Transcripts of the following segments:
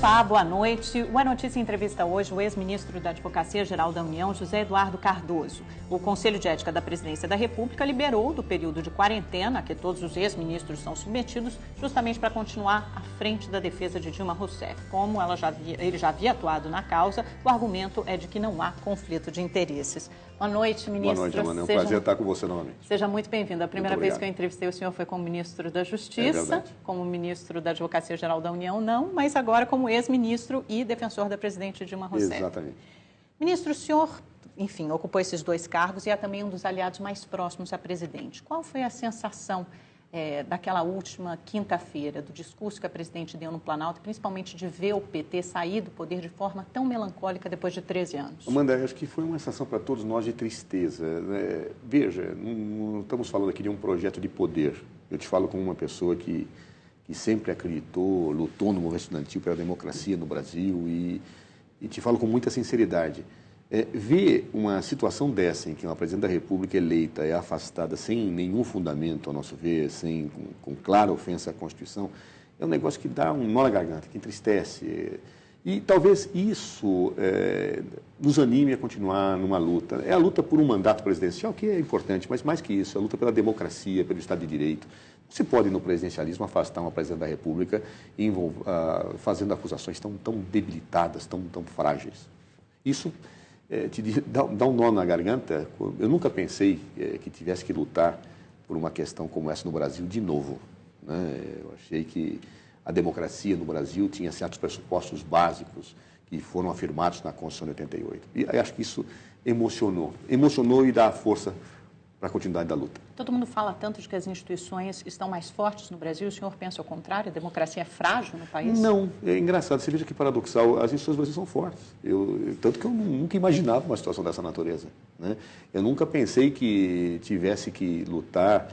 Opa, boa noite. O A Notícia entrevista hoje o ex-ministro da Advocacia-Geral da União, José Eduardo Cardoso. O Conselho de Ética da Presidência da República liberou do período de quarentena a que todos os ex-ministros são submetidos, justamente para continuar à frente da defesa de Dilma Rousseff. Como ele já havia atuado na causa, o argumento é de que não há conflito de interesses. Boa noite, ministro. Boa noite, Amanda. É um prazer estar com você novamente. Seja muito bem-vindo. A primeira vez que eu entrevistei o senhor foi como ministro da Justiça, como ministro da Advocacia-Geral da União, não, mas agora como ex-ministro e defensor da presidente Dilma Rousseff. Exatamente. Ministro, o senhor, enfim, ocupou esses dois cargos e é também um dos aliados mais próximos à presidente. Qual foi a sensação daquela última quinta-feira, do discurso que a presidente deu no Planalto, principalmente de ver o PT sair do poder de forma tão melancólica depois de 13 anos? Amanda, acho que foi uma sensação para todos nós de tristeza. Veja, não estamos falando aqui de um projeto de poder. Eu te falo como uma pessoa que sempre acreditou, lutou no movimento estudantil pela democracia no Brasil e te falo com muita sinceridade. Ver uma situação dessa, em que uma presidente da República eleita é afastada sem nenhum fundamento, ao nosso ver, com clara ofensa à Constituição, é um negócio que dá um nó na garganta, que entristece. E talvez isso nos anime a continuar numa luta. É a luta por um mandato presidencial, que é importante, mas mais que isso, é a luta pela democracia, pelo Estado de Direito. Não se pode, no presidencialismo, afastar uma presidente da República fazendo acusações tão debilitadas, tão frágeis. Isso dá um nó na garganta. Eu nunca pensei que tivesse que lutar por uma questão como essa no Brasil de novo, né? Eu achei que a democracia no Brasil tinha certos pressupostos básicos que foram afirmados na Constituição de 88. E acho que isso emocionou e dá força para a continuidade da luta. Todo mundo fala tanto de que as instituições estão mais fortes no Brasil. O senhor pensa ao contrário? A democracia é frágil no país? Não, é engraçado. Você veja que paradoxal, as instituições do Brasil são fortes. Tanto que eu nunca imaginava uma situação dessa natureza, né? Eu nunca pensei que tivesse que lutar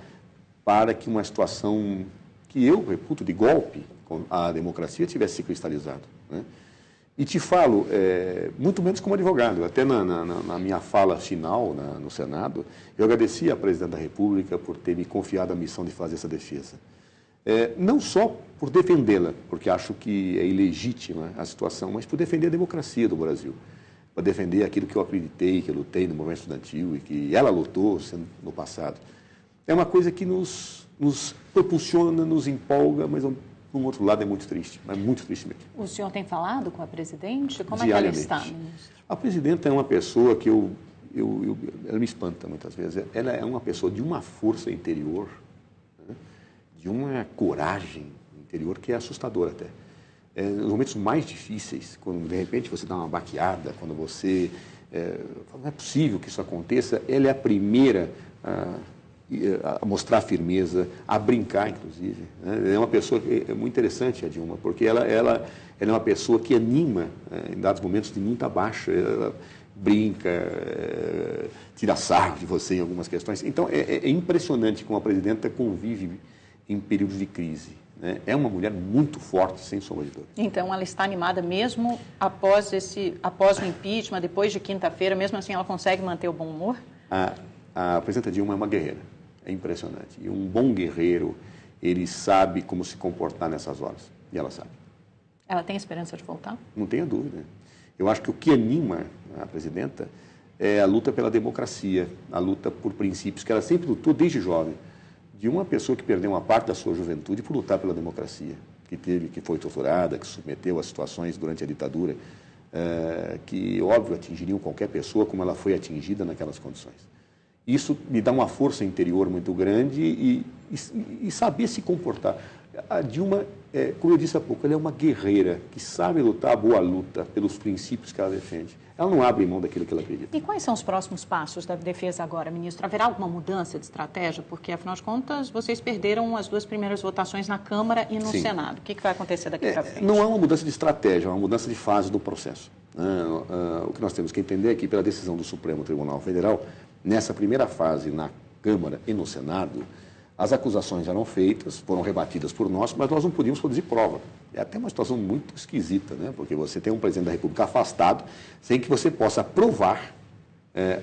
para que uma situação que eu reputo de golpe à democracia tivesse se cristalizado, né? E te falo, muito menos como advogado. Até na minha fala final no Senado, eu agradeci à presidente da República por ter me confiado a missão de fazer essa defesa. Não só por defendê-la, porque acho que é ilegítima a situação, mas por defender a democracia do Brasil, para defender aquilo que eu acreditei, que eu lutei no movimento estudantil e que ela lutou no passado. É uma coisa que nos propulsiona, nos empolga, mas por um outro lado, é muito triste mesmo. O senhor tem falado com a presidente? Como Diariamente. É que ela está, ministro? A presidenta é uma pessoa que ela me espanta muitas vezes. Ela é uma pessoa de uma força interior, né? De uma coragem interior que é assustadora até. Nos momentos mais difíceis, quando de repente você dá uma baqueada, quando você... não é possível que isso aconteça, ela é a primeira a mostrar firmeza, a brincar, inclusive, né? É uma pessoa que é muito interessante, a Dilma, porque ela é uma pessoa que anima, em dados momentos de muita baixa, ela brinca, tira sarro de você em algumas questões. Então, é impressionante como a presidenta convive em períodos de crise, né? É uma mulher muito forte, sem sombra de dúvida. Então, ela está animada mesmo após o impeachment, depois de quinta-feira, mesmo assim ela consegue manter o bom humor? A presidenta Dilma é uma guerreira. É impressionante. E um bom guerreiro, ele sabe como se comportar nessas horas. E ela sabe. Ela tem esperança de voltar? Não tenha dúvida. Eu acho que o que anima a presidenta é a luta pela democracia, a luta por princípios que ela sempre lutou desde jovem. De uma pessoa que perdeu uma parte da sua juventude por lutar pela democracia, que foi torturada, que se submeteu a situações durante a ditadura, que, óbvio, atingiriam qualquer pessoa como ela foi atingida naquelas condições. Isso me dá uma força interior muito grande e saber se comportar. A Dilma, como eu disse há pouco, ela é uma guerreira que sabe lutar a boa luta pelos princípios que ela defende. Ela não abre mão daquilo que ela acredita. E quais são os próximos passos da defesa agora, ministro? Haverá alguma mudança de estratégia? Porque, afinal de contas, vocês perderam as duas primeiras votações na Câmara e no Sim. Senado. O que vai acontecer daqui para frente? Não é uma mudança de estratégia, é uma mudança de fase do processo. O que nós temos que entender é que, pela decisão do Supremo Tribunal Federal, nessa primeira fase, na Câmara e no Senado, as acusações eram feitas, foram rebatidas por nós, mas nós não podíamos produzir prova. É até uma situação muito esquisita, né? Porque você tem um presidente da República afastado sem que você possa provar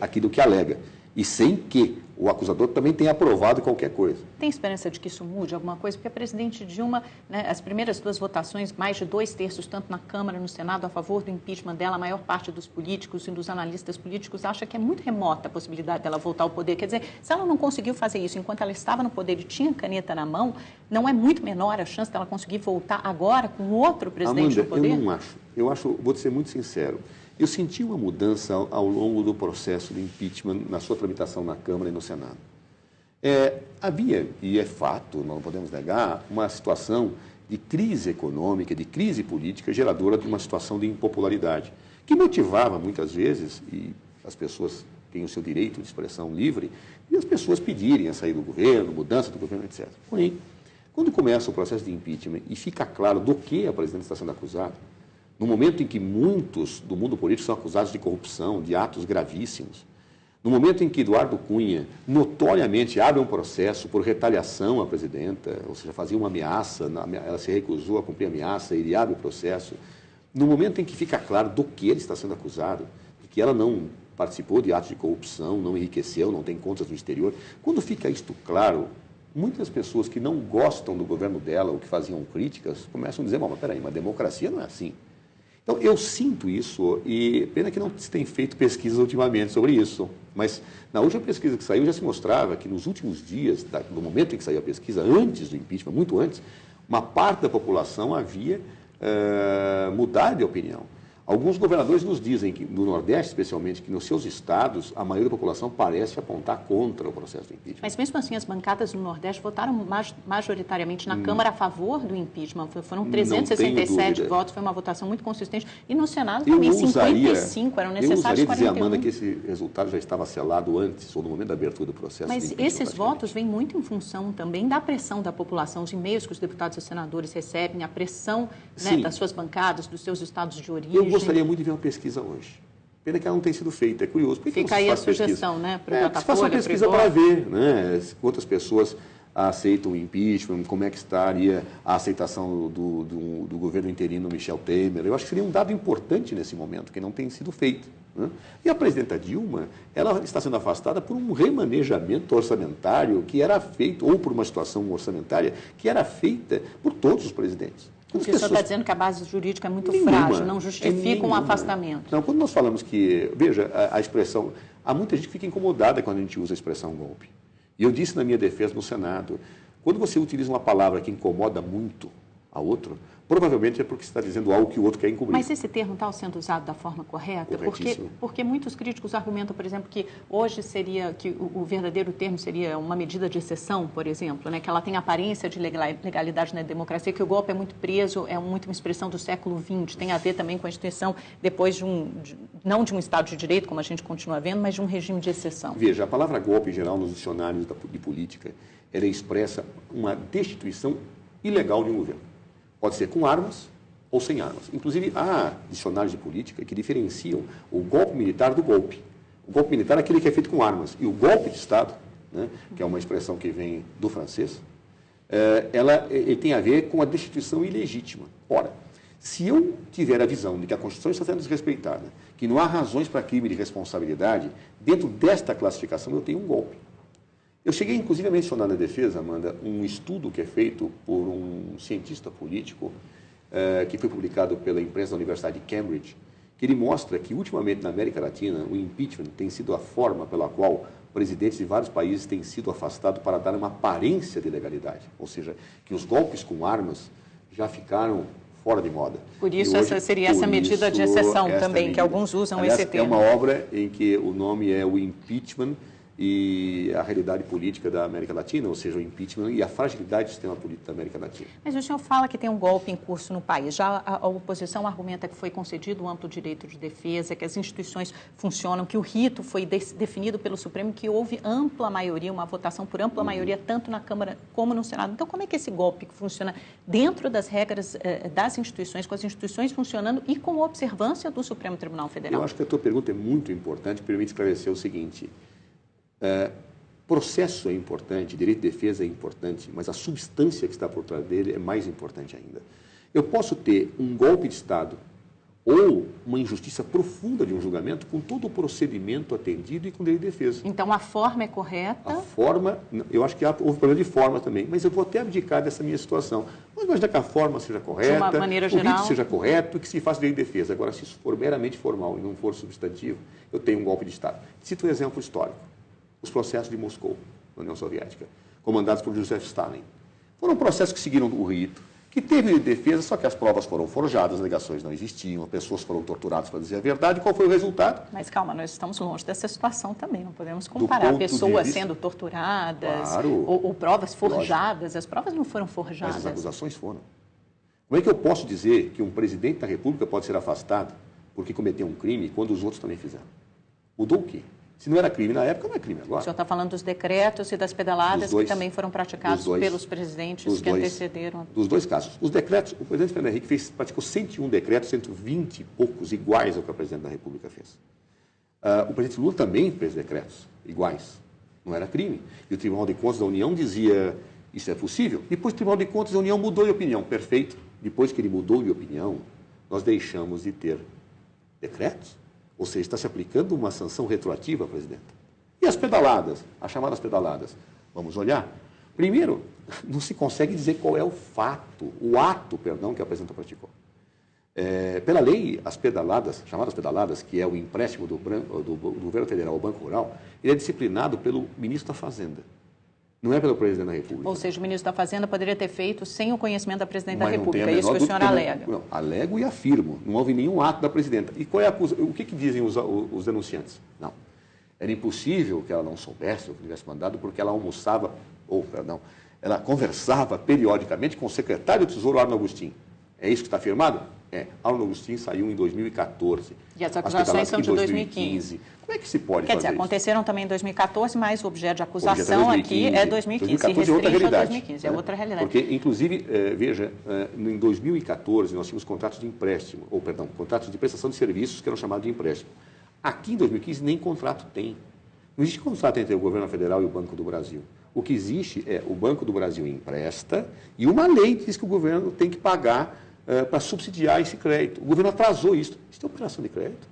aquilo que alega. E sem que o acusador também tenha aprovado qualquer coisa. Tem esperança de que isso mude alguma coisa? Porque a presidente Dilma, né, as primeiras 2 votações, mais de 2/3, tanto na Câmara, no Senado, a favor do impeachment dela, a maior parte dos políticos e dos analistas políticos acha que é muito remota a possibilidade dela voltar ao poder. Quer dizer, se ela não conseguiu fazer isso enquanto ela estava no poder e tinha caneta na mão, não é muito menor a chance dela conseguir voltar agora com outro presidente no poder? Eu não acho. Eu acho, vou ser muito sincero, eu senti uma mudança ao longo do processo do impeachment na sua tramitação na Câmara e no Senado. Havia, e é fato, não podemos negar, uma situação de crise econômica, de crise política, geradora de uma situação de impopularidade, que motivava muitas vezes, e as pessoas têm o seu direito de expressão livre, e as pessoas pedirem a sair do governo, mudança do governo, etc. Porém, quando começa o processo de impeachment e fica claro do que a presidente está sendo acusada, no momento em que muitos do mundo político são acusados de corrupção, de atos gravíssimos, no momento em que Eduardo Cunha notoriamente abre um processo por retaliação à presidenta, ou seja, fazia uma ameaça, ela se recusou a cumprir a ameaça, ele abre o processo, no momento em que fica claro do que ele está sendo acusado, de que ela não participou de atos de corrupção, não enriqueceu, não tem contas no exterior, quando fica isto claro, muitas pessoas que não gostam do governo dela ou que faziam críticas começam a dizer, mas peraí, uma democracia não é assim. Então, eu sinto isso, e pena que não se tem feito pesquisas ultimamente sobre isso, mas na última pesquisa que saiu já se mostrava que nos últimos dias, do momento em que saiu a pesquisa, antes do impeachment, muito antes, uma parte da população havia mudado de opinião. Alguns governadores nos dizem, que no Nordeste especialmente, que nos seus estados a maioria da população parece apontar contra o processo do impeachment. Mas mesmo assim as bancadas no Nordeste votaram majoritariamente na Câmara a favor do impeachment. Foram 367 votos, foi uma votação muito consistente. E no Senado também 55, eram necessários 41. Eu usaria dizer, Amanda, que esse resultado já estava selado antes, ou no momento da abertura do processo. Mas esses votos vêm muito em função também da pressão da população, os e-mails que os deputados e senadores recebem, a pressão, né, das suas bancadas, dos seus estados de origem. Eu gostaria muito de ver uma pesquisa hoje. Pena que ela não tem sido feita, é curioso. Por que Fica aí a sugestão, né? Se faça uma pesquisa para ver, né? Quantas pessoas aceitam o impeachment, como é que estaria a aceitação do governo interino Michel Temer. Eu acho que seria um dado importante nesse momento, que não tem sido feito. Né? E a presidenta Dilma, ela está sendo afastada por um remanejamento orçamentário que era feito, ou por uma situação orçamentária que era feita por todos os presidentes. O senhor está dizendo que a base jurídica é muito frágil, não justifica um afastamento. Não, quando nós falamos que, veja, a expressão, há muita gente que fica incomodada quando a gente usa a expressão golpe. E eu disse na minha defesa no Senado, quando você utiliza uma palavra que incomoda muito a outro, provavelmente é porque você está dizendo algo que o outro quer encobrir. Mas esse termo está sendo usado da forma correta? Porque muitos críticos argumentam, por exemplo, que hoje seria, que o verdadeiro termo seria uma medida de exceção, por exemplo, né? Que ela tem aparência de legalidade na democracia, que o golpe é muito preso, é muito uma expressão do século XX, tem a ver também com a instituição depois não de um Estado de Direito, como a gente continua vendo, mas de um regime de exceção. Veja, a palavra golpe, em geral, nos dicionários de política, ela expressa uma destituição ilegal de um governo. Pode ser com armas ou sem armas. Inclusive, há dicionários de política que diferenciam o golpe militar do golpe. O golpe militar é aquele que é feito com armas. E o golpe de Estado, né, que é uma expressão que vem do francês, ele tem a ver com a destituição ilegítima. Ora, se eu tiver a visão de que a Constituição está sendo desrespeitada, que não há razões para crime de responsabilidade, dentro desta classificação eu tenho um golpe. Eu cheguei, inclusive, a mencionar na defesa, Amanda, um estudo que é feito por um cientista político, que foi publicado pela imprensa da Universidade de Cambridge, que ele mostra que, ultimamente, na América Latina, o impeachment tem sido a forma pela qual presidentes de vários países têm sido afastados para dar uma aparência de legalidade. Ou seja, que os golpes com armas já ficaram fora de moda. Por isso, essa seria essa medida de exceção também, que alguns usam esse termo. É uma obra em que o nome é o impeachment e a realidade política da América Latina, ou seja, o impeachment e a fragilidade do sistema político da América Latina. Mas o senhor fala que tem um golpe em curso no país. Já a oposição argumenta que foi concedido um amplo direito de defesa, que as instituições funcionam, que o rito foi definido pelo Supremo, que houve ampla maioria, uma votação por ampla maioria, tanto na Câmara como no Senado. Então, como é que esse golpe funciona dentro das regras das instituições, com as instituições funcionando e com observância do Supremo Tribunal Federal? Eu acho que a tua pergunta é muito importante, permite esclarecer o seguinte. Processo é importante, direito de defesa é importante, mas a substância que está por trás dele é mais importante ainda. Eu posso ter um golpe de Estado ou uma injustiça profunda de um julgamento com todo o procedimento atendido e com direito de defesa. Então, a forma é correta? A forma, eu acho que houve problema de forma também, mas eu vou até abdicar dessa minha situação. Vamos imaginar que a forma seja correta, de uma maneira o geral, rito seja correto, que se faça direito de defesa. Agora, se isso for meramente formal e não for substantivo, eu tenho um golpe de Estado. Cito um exemplo histórico. Os processos de Moscou, na União Soviética, comandados por Joseph Stalin. Foram processos que seguiram o rito, que teve defesa, só que as provas foram forjadas, as alegações não existiam, pessoas foram torturadas para dizer a verdade. Qual foi o resultado? Mas calma, nós estamos longe dessa situação também, não podemos comparar pessoas sendo torturadas, claro, ou provas forjadas. Lógico. As provas não foram forjadas. Mas as acusações foram. Como é que eu posso dizer que um presidente da República pode ser afastado porque cometeu um crime quando os outros também fizeram? Mudou o quê? Se não era crime na época, não é crime agora. O senhor está falando dos decretos e das pedaladas que também foram praticados pelos presidentes que antecederam. Dos dois casos. Os decretos, o presidente Fernando Henrique praticou 101 decretos, 120 e poucos iguais ao que o presidente da República fez. O presidente Lula também fez decretos iguais. Não era crime. E o Tribunal de Contas da União dizia, isso é possível? Depois o Tribunal de Contas da União mudou de opinião. Perfeito. Depois que ele mudou de opinião, nós deixamos de ter decretos. Ou seja, está se aplicando uma sanção retroativa, presidente. E as pedaladas, as chamadas pedaladas? Vamos olhar. Primeiro, não se consegue dizer qual é o fato, o ato, perdão, que a presidenta praticou. Pela lei, as pedaladas, chamadas pedaladas, que é o empréstimo do governo federal ao Banco Rural, ele é disciplinado pelo ministro da Fazenda. Não é pelo presidente da República. Ou seja, o ministro da Fazenda poderia ter feito sem o conhecimento da presidente da República. É isso que o senhor alega. Não, alego e afirmo. Não houve nenhum ato da presidenta. E qual é o que dizem os denunciantes? Não. Era impossível que ela não soubesse, ou que tivesse mandado, porque ela almoçava, ela conversava periodicamente com o secretário do Tesouro, Arno Agustin. É isso que está afirmado? Arno Agustin saiu em 2014. E as acusações são de 2015. Como é que se pode fazer Quer dizer, aconteceram também em 2014, mas o objeto de acusação aqui é 2015. 2014 é outra realidade. 2015, é outra realidade. Porque, inclusive, veja, em 2014 nós tínhamos contratos de empréstimo, contratos de prestação de serviços que eram chamados de empréstimo. Aqui em 2015 nem contrato tem. Não existe contrato entre o governo federal e o Banco do Brasil. O que existe é o Banco do Brasil empresta e uma lei diz que o governo tem que pagar para subsidiar esse crédito. O governo atrasou isso. Isso é operação de crédito.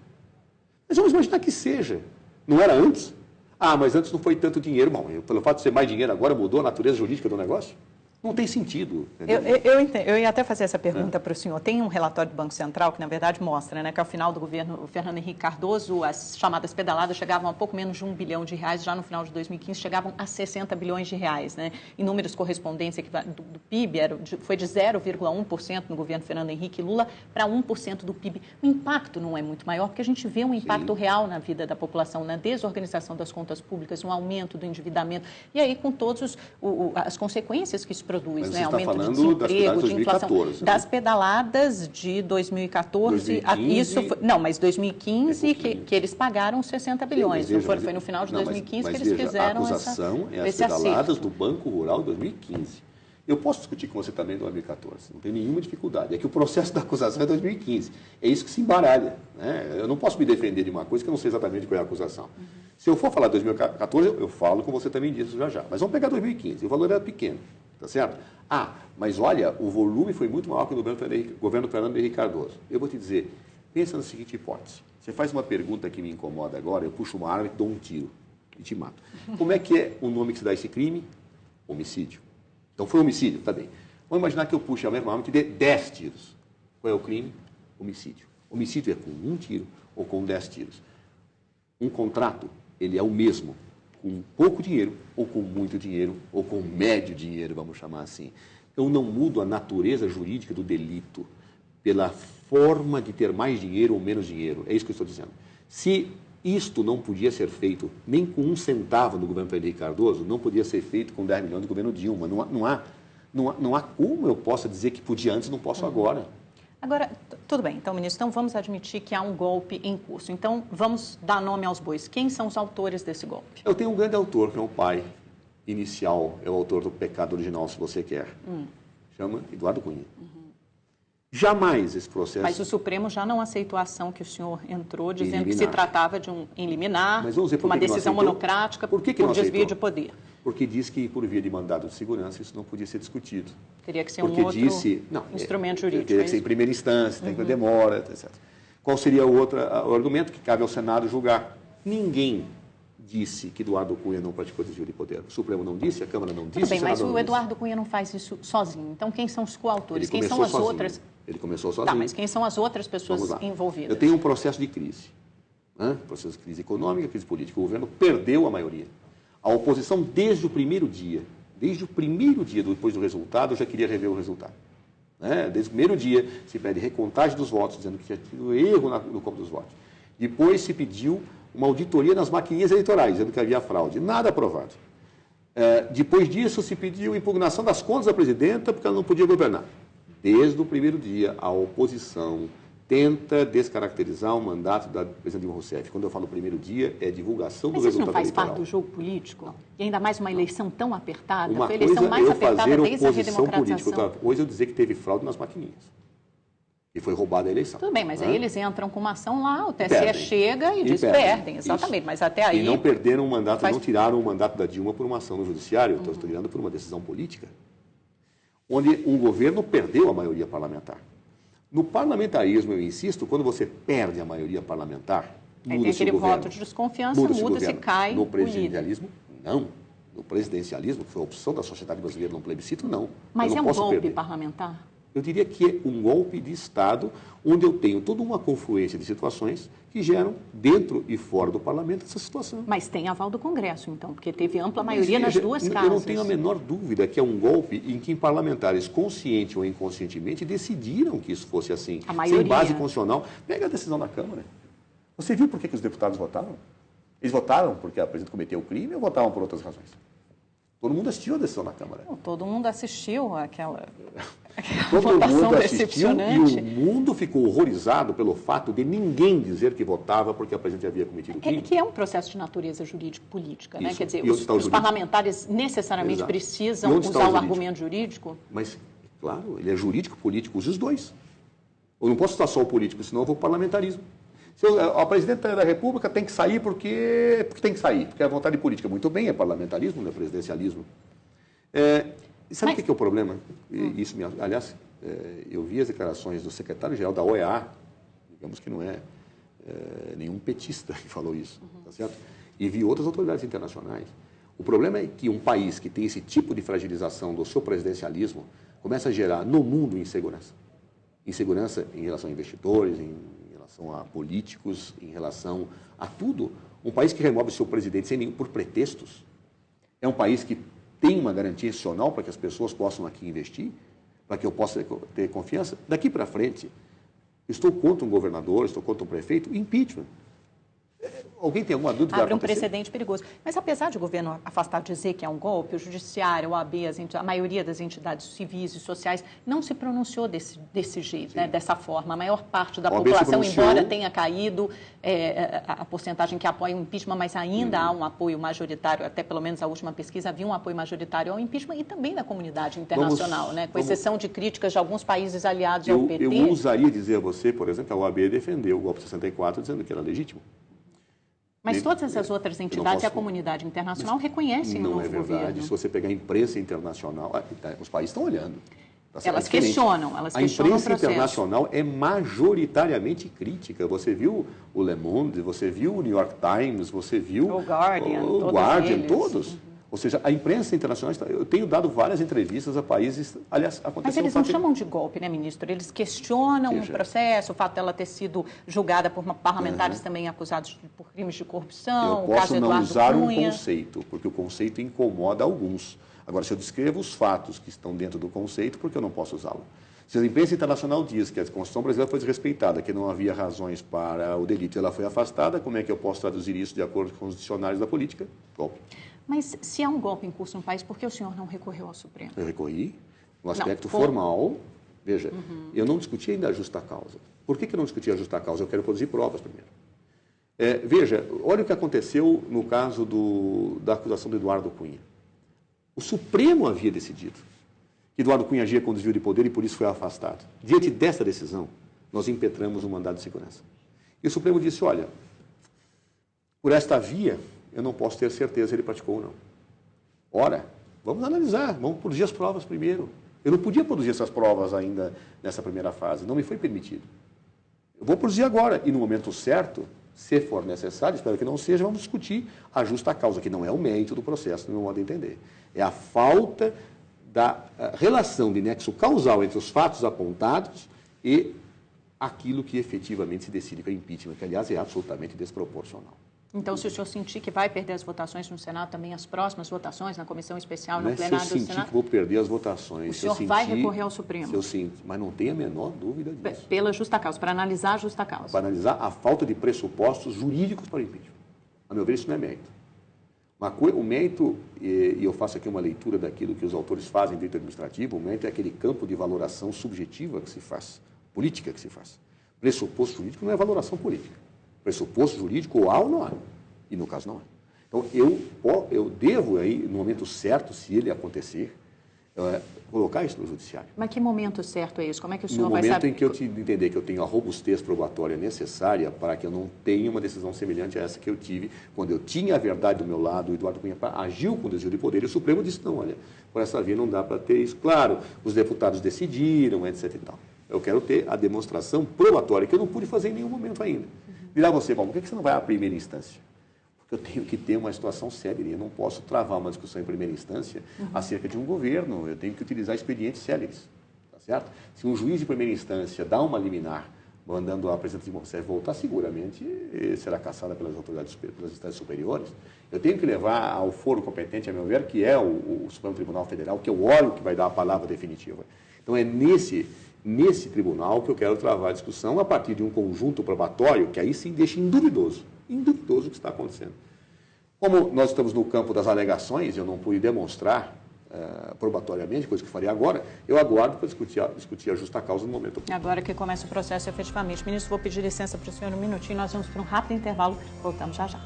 Mas vamos imaginar que seja. Não era antes? Mas antes não foi tanto dinheiro. Bom, pelo fato de ser mais dinheiro agora, mudou a natureza jurídica do negócio? Não tem sentido. Eu entendo. Eu ia até fazer essa pergunta para o senhor. Tem um relatório do Banco Central que, na verdade, mostra que ao final do governo o Fernando Henrique Cardoso, as chamadas pedaladas chegavam a pouco menos de R$1 bilhão. Já no final de 2015 chegavam a 60 bilhões de reais. Em números correspondentes do PIB, foi de 0,1% no governo Fernando Henrique Lula para 1% do PIB. O impacto não é muito maior, porque a gente vê um impacto real na vida da população, na desorganização das contas públicas, um aumento do endividamento. E aí, com todas as consequências que isso produz, aumento de desemprego, de inflação. 2014, das pedaladas de 2014, 2015, mas 2015 que eles pagaram 60 bilhões. Foi no final de 2015 que eles fizeram essa. A acusação é as pedaladas do Banco Rural de 2015. Eu posso discutir com você também de 2014, não tem nenhuma dificuldade. É que o processo da acusação é 2015. É isso que se embaralha. Eu não posso me defender de uma coisa que eu não sei exatamente qual é a acusação. Se eu for falar de 2014, eu falo como você também disse já. Mas vamos pegar 2015, o valor era pequeno. Tá certo? Mas olha, o volume foi muito maior que o do governo Fernando Henrique Cardoso. Eu vou te dizer, pensa na seguinte hipótese. Você faz uma pergunta que me incomoda agora, eu puxo uma arma e dou um tiro e te mato. Como é que é o nome que se dá a esse crime? Homicídio. Então foi homicídio, tá bem. Vamos imaginar que eu puxe a mesma arma e te dê 10 tiros. Qual é o crime? Homicídio. Homicídio é com 1 tiro ou com 10 tiros. Um contrato, ele é o mesmo. Com pouco dinheiro, ou com muito dinheiro, ou com médio dinheiro, vamos chamar assim. Eu não mudo a natureza jurídica do delito pela forma de ter mais dinheiro ou menos dinheiro. É isso que eu estou dizendo. Se isto não podia ser feito nem com 1 centavo no governo Fernando Henrique Cardoso, não podia ser feito com 10 milhões do governo Dilma. Não há como eu possa dizer que podia antes e não posso agora. Agora, tudo bem, então, ministro, vamos admitir que há um golpe em curso. Então, vamos dar nome aos bois. Quem são os autores desse golpe? Eu tenho um grande autor, que é o pai inicial, é o autor do pecado original, se você quer. Chama Eduardo Cunha. Jamais esse processo... Mas o Supremo já não aceitou a ação que o senhor entrou, dizendo que se tratava de um liminar, uma decisão monocrática por desvio de poder. Porque diz que, por via de mandado de segurança, isso não podia ser discutido. Teria que ser um outro instrumento jurídico. Teria que ser em primeira instância, tem que ter demora, etc. Qual seria o argumento que cabe ao Senado julgar? Ninguém disse que Eduardo Cunha não praticou desvio de poder. O Supremo não disse, a Câmara não disse, Tudo bem, o Senado mas o não Eduardo disse. Cunha não faz isso sozinho. Então, quem são os coautores? Quem são começou as sozinho. outras... Ele começou sozinho. Tá, mas quem são as outras pessoas Vamos lá. envolvidas? Eu tenho um processo de crise. Processo de crise econômica, crise política. O governo perdeu a maioria. A oposição, desde o primeiro dia depois do resultado, já queria rever o resultado. Desde o primeiro dia, se pede recontagem dos votos, dizendo que tinha tido erro no conto dos votos. Depois se pediu uma auditoria nas maquininhas eleitorais, dizendo que havia fraude. Nada aprovado. Depois disso, se pediu impugnação das contas da presidenta, porque ela não podia governar. Desde o primeiro dia, a oposição tenta descaracterizar o mandato da presidenta Dilma Rousseff. Quando eu falo primeiro dia, é divulgação do resultado eleitoral. Mas isso não faz parte do jogo político? Não. E ainda mais uma eleição tão apertada? Uma Foi a eleição mais apertada desde a redemocratização. Outra coisa é eu dizer que teve fraude nas maquininhas. E foi roubada a eleição. Tudo bem, mas aí eles entram com uma ação lá, o TSE chega e diz perdem. Exatamente, isso. Mas até aí... E não perderam o mandato, não tiraram o mandato da Dilma por uma ação no judiciário, então estou tirando por uma decisão política, onde um governo perdeu a maioria parlamentar. No parlamentarismo, eu insisto, quando você perde a maioria parlamentar, muda-se o governo. Tem aquele voto de desconfiança, muda-se, cai no presidencialismo, não. No presidencialismo, que foi a opção da sociedade brasileira num plebiscito, não. Mas é um golpe parlamentar? Eu diria que é um golpe de Estado, onde eu tenho toda uma confluência de situações que geram, dentro e fora do parlamento, essa situação. Mas tem aval do Congresso, então, porque teve ampla maioria nas duas casas. Eu não tenho a menor dúvida que é um golpe em que parlamentares, consciente ou inconscientemente, decidiram que isso fosse assim. A maioria. Sem base constitucional. Pega a decisão da Câmara. Você viu por que os deputados votaram? Eles votaram porque a presidente cometeu o crime ou votavam por outras razões? Todo mundo assistiu a decisão da Câmara. Não, todo mundo assistiu àquela todo votação mundo assistiu decepcionante. E o mundo ficou horrorizado pelo fato de ninguém dizer que votava porque a presidente havia cometido o crime. Que é um processo de natureza jurídico-política, né? Isso. Quer dizer, os parlamentares necessariamente Exato. precisam usar o argumento jurídico? Mas, claro, ele é jurídico-político, use os dois. Eu não posso usar só o político, senão eu vou para o parlamentarismo. A presidenta da República tem que sair porque tem que sair, porque é a vontade política. Muito bem, é parlamentarismo, não é presidencialismo. Sabe o que é o problema? Isso, aliás, eu vi as declarações do secretário-geral da OEA, digamos que não é nenhum petista que falou isso, tá certo? E vi outras autoridades internacionais. O problema é que um país que tem esse tipo de fragilização do seu presidencialismo começa a gerar no mundo insegurança. Insegurança em relação a investidores, em relação a políticos, em relação a tudo. Um país que remove seu presidente sem nenhum por pretextos é um país que tem uma garantia institucional para que as pessoas possam aqui investir, para que eu possa ter confiança. Daqui para frente, estou contra um governador, estou contra um prefeito, impeachment. Alguém tem alguma dúvida? Abre um precedente perigoso. Mas apesar de o governo afastar de dizer que é um golpe, o judiciário, o OAB, a maioria das entidades civis e sociais não se pronunciou desse jeito, né, dessa forma. A maior parte da população, embora tenha caído a porcentagem que apoia o impeachment, mas ainda há um apoio majoritário, até pelo menos a última pesquisa havia um apoio majoritário ao impeachment e também da comunidade internacional, com exceção de críticas de alguns países aliados ao PT. Eu ousaria dizer a você, por exemplo, que a OAB defendeu o golpe de 64 dizendo que era legítimo. Mas todas essas outras entidades e a comunidade internacional reconhecem o novo governo. Não é verdade. Se você pegar a imprensa internacional, os países estão olhando. Elas questionam o processo. A imprensa internacional é majoritariamente crítica. Você viu o Le Monde, você viu o New York Times, você viu o Guardian, todos. Ou seja, a imprensa internacional, eu tenho dado várias entrevistas a países, aliás, aconteceu... Mas eles não chamam de golpe, né, ministro? Eles questionam o processo, o fato dela ter sido julgada por parlamentares também acusados por crimes de corrupção, o caso Eduardo Cunha. Eu posso não usar um conceito, porque o conceito incomoda alguns. Agora, se eu descrevo os fatos que estão dentro do conceito, por que eu não posso usá-lo? Se a imprensa internacional diz que a Constituição brasileira foi desrespeitada, que não havia razões para o delito e ela foi afastada, como é que eu posso traduzir isso de acordo com os dicionários da política? Golpe. Mas se há um golpe em curso no país, por que o senhor não recorreu ao Supremo? Eu recorri. No aspecto formal, veja, eu não discuti ainda a justa causa. Por que eu não discuti a justa causa? Eu quero produzir provas primeiro. Veja, olha o que aconteceu no caso da acusação do Eduardo Cunha. O Supremo havia decidido que Eduardo Cunha agia com desvio de poder e por isso foi afastado. Diante dessa decisão, nós impetramos um mandado de segurança. E o Supremo disse, olha, por esta via, eu não posso ter certeza se ele praticou ou não. Ora, vamos analisar, vamos produzir as provas primeiro. Eu não podia produzir essas provas ainda nessa primeira fase, não me foi permitido. Eu vou produzir agora e no momento certo, se for necessário, espero que não seja, vamos discutir a justa causa, que não é o mérito do processo, no meu modo de entender. É a falta da relação de nexo causal entre os fatos apontados e aquilo que efetivamente se decide para impeachment, que, aliás, é absolutamente desproporcional. Então, se o senhor sentir que vai perder as votações no Senado, também as próximas votações na comissão especial e no plenário do Senado... Se eu sentir que vou perder as votações... O senhor vai recorrer ao Supremo? Mas não tem a menor dúvida disso. Pela justa causa, para analisar a justa causa. Para analisar a falta de pressupostos jurídicos para o impeachment. A meu ver, isso não é mérito. O mérito, e eu faço aqui uma leitura daquilo que os autores fazem em direito administrativo, o mérito é aquele campo de valoração subjetiva que se faz, política que se faz. Pressuposto jurídico não é valoração política. Pressuposto jurídico ou há ou não há. E no caso não há. Então, eu devo aí, no momento certo, se ele acontecer, colocar isso no judiciário. Mas que momento certo é isso? Como é que o senhor vai saber? No momento em que eu entender que eu tenho a robustez probatória necessária para que eu não tenha uma decisão semelhante a essa que eu tive, quando eu tinha a verdade do meu lado, o Eduardo Cunha agiu com desvio de poder, e o Supremo disse, não, olha, por essa via não dá para ter isso. Claro, os deputados decidiram, etc. e tal. Eu quero ter a demonstração probatória, que eu não pude fazer em nenhum momento ainda. Dirá você, bom, por que você não vai à primeira instância? Porque eu tenho que ter uma situação séria. Eu não posso travar uma discussão em primeira instância acerca de um governo. Eu tenho que utilizar expedientes céleres. Tá certo? Se um juiz de primeira instância dá uma liminar, mandando a presidente Dilma Rousseff voltar, seguramente será cassada pelas autoridades, pelas instâncias superiores. Eu tenho que levar ao foro competente, a meu ver, que é o Supremo Tribunal Federal, que é o órgão que vai dar a palavra definitiva. Então, é nesse tribunal que eu quero travar a discussão a partir de um conjunto probatório que aí sim deixa indubidoso o que está acontecendo. Como nós estamos no campo das alegações, eu não pude demonstrar probatoriamente, coisa que farei agora, eu aguardo para discutir a justa causa no momento. Agora que começa o processo efetivamente. Ministro, vou pedir licença para o senhor um minutinho, nós vamos para um rápido intervalo, voltamos já já.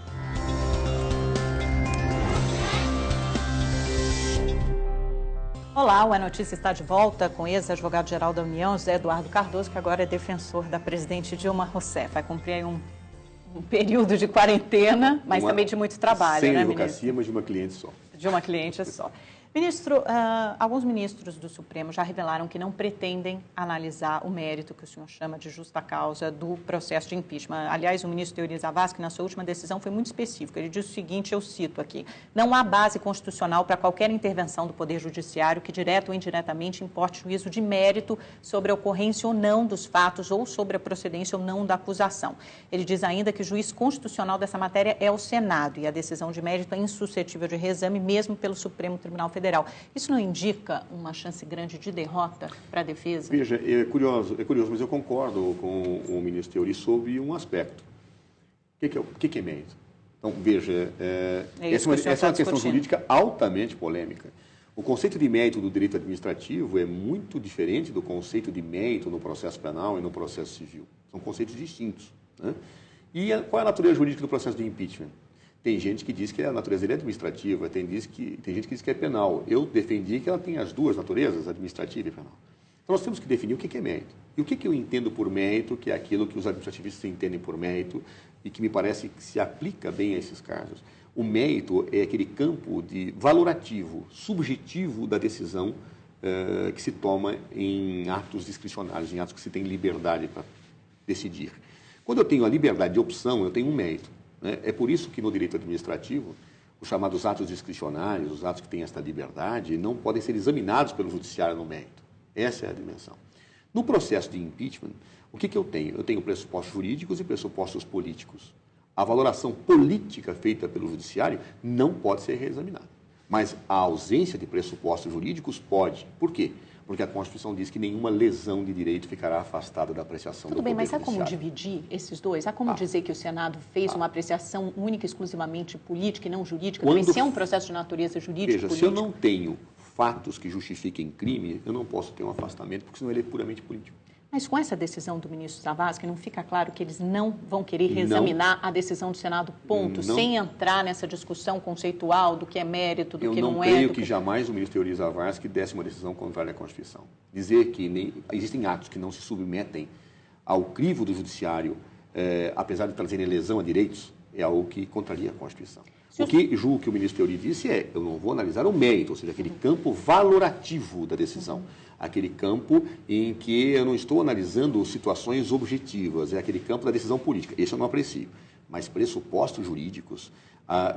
Olá, o É Notícia está de volta com ex-advogado-geral da União, José Eduardo Cardoso, que agora é defensor da presidente Dilma Rousseff. Vai cumprir aí um período de quarentena, mas também de muito trabalho, sem né, advocacia, mas de uma cliente só. De uma cliente só. Ministro, alguns ministros do Supremo já revelaram que não pretendem analisar o mérito que o senhor chama de justa causa do processo de impeachment. Aliás, o ministro Teori Zavascki, na sua última decisão, foi muito específico. Ele disse o seguinte, eu cito aqui, não há base constitucional para qualquer intervenção do Poder Judiciário que, direto ou indiretamente, importe juízo de mérito sobre a ocorrência ou não dos fatos ou sobre a procedência ou não da acusação. Ele diz ainda que o juiz constitucional dessa matéria é o Senado e a decisão de mérito é insuscetível de reexame mesmo pelo Supremo Tribunal Federal. Isso não indica uma chance grande de derrota para a defesa? Veja, é curioso, mas eu concordo com o ministro Teori sobre um aspecto. O que é mérito? Então, veja, essa é uma questão jurídica altamente polêmica. O conceito de mérito do direito administrativo é muito diferente do conceito de mérito no processo penal e no processo civil. São conceitos distintos. Né? E qual é a natureza jurídica do processo de impeachment? Tem gente que diz que a natureza dele é administrativa, tem gente que diz que é penal. Eu defendi que ela tem as duas naturezas, administrativa e penal. Então, nós temos que definir o que é mérito. E o que eu entendo por mérito, que é aquilo que os administrativistas entendem por mérito e que me parece que se aplica bem a esses casos. O mérito é aquele campo de valorativo, subjetivo da decisão que se toma em atos discricionários, em atos que se tem liberdade para decidir. Quando eu tenho a liberdade de opção, eu tenho um mérito. É por isso que no direito administrativo, os chamados atos discricionários, os atos que têm esta liberdade, não podem ser examinados pelo judiciário no mérito. Essa é a dimensão. No processo de impeachment, o que eu tenho? Eu tenho pressupostos jurídicos e pressupostos políticos. A valoração política feita pelo judiciário não pode ser reexaminada. Mas a ausência de pressupostos jurídicos pode. Por quê? Porque a Constituição diz que nenhuma lesão de direito ficará afastada da apreciação do poder judiciário. Tudo bem, mas há como dividir esses dois? Há como dizer que o Senado fez uma apreciação única e exclusivamente política e não jurídica? Se é um processo de natureza jurídica e política? Se eu não tenho fatos que justifiquem crime, eu não posso ter um afastamento, porque senão ele é puramente político. Mas com essa decisão do ministro Zavascki, não fica claro que eles não vão querer reexaminar a decisão do Senado, ponto, sem entrar nessa discussão conceitual do que é mérito, do que não é... Eu não creio que jamais o ministro Teori Zavascki desse uma decisão contrária à Constituição. Dizer que existem atos que não se submetem ao crivo do judiciário, apesar de trazerem lesão a direitos, é algo que contraria a Constituição. O que julgo que o ministro Teori disse é, eu não vou analisar o mérito, ou seja, aquele campo valorativo da decisão, aquele campo em que eu não estou analisando situações objetivas, é aquele campo da decisão política. Esse eu não aprecio. Mas pressupostos jurídicos,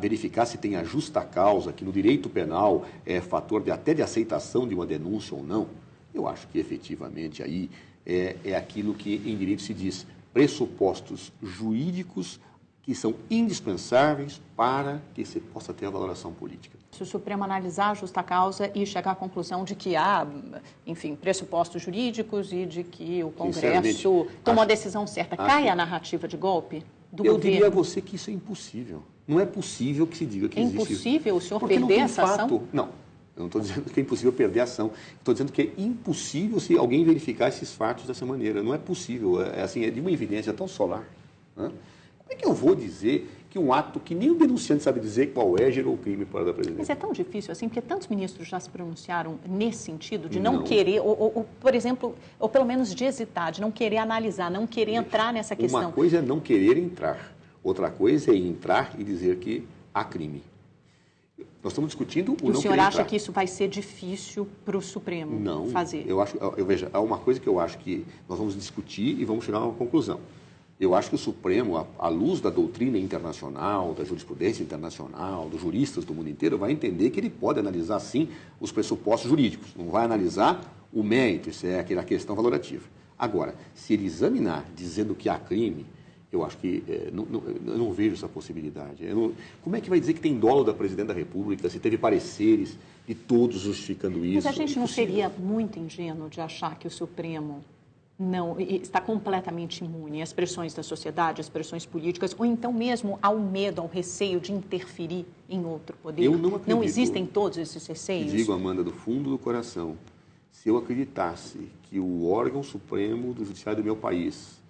verificar se tem a justa causa, que no direito penal é fator até de aceitação de uma denúncia ou não, eu acho que efetivamente aí é aquilo que em direito se diz pressupostos jurídicos que são indispensáveis para que se possa ter a valoração política. Se o Supremo analisar a justa causa e chegar à conclusão de que há, enfim, pressupostos jurídicos e de que o Congresso tomou a decisão certa, cai a narrativa de golpe do governo? Eu diria a você que isso é impossível. Não é possível que se diga que existe... É impossível o senhor perder essa ação? Não, eu não estou dizendo que é impossível perder a ação. Estou dizendo que é impossível se alguém verificar esses fatos dessa maneira. Não é possível. É de uma evidência tão solar. Né? Como é que eu vou dizer que um ato que nem o denunciante sabe dizer qual gerou crime para a presidência? Mas é tão difícil assim, porque tantos ministros já se pronunciaram nesse sentido, de não querer, ou, por exemplo, ou pelo menos de hesitar, de não querer analisar, não querer entrar nessa questão. Uma coisa é não querer entrar, outra coisa é entrar e dizer que há crime. Nós estamos discutindo o não senhor querer acha entrar. que isso vai ser difícil para o Supremo fazer? Veja, há uma coisa que eu acho que nós vamos discutir e vamos chegar a uma conclusão. Eu acho que o Supremo, à luz da doutrina internacional, da jurisprudência internacional, dos juristas do mundo inteiro, vai entender que ele pode analisar, sim, os pressupostos jurídicos. Não vai analisar o mérito, isso é aquela questão valorativa. Agora, se ele examinar dizendo que há crime, eu acho que eu não vejo essa possibilidade. Como é que vai dizer que tem dolo da Presidente da República, se teve pareceres de todos justificando isso? Mas a gente não seria muito ingênuo de achar que o Supremo não está completamente imune às pressões da sociedade, às pressões políticas, ou então mesmo ao medo, ao receio de interferir em outro poder? Eu não acredito. Não existem todos esses receios? Digo, Amanda, do fundo do coração, se eu acreditasse que o órgão supremo do judiciário do meu país,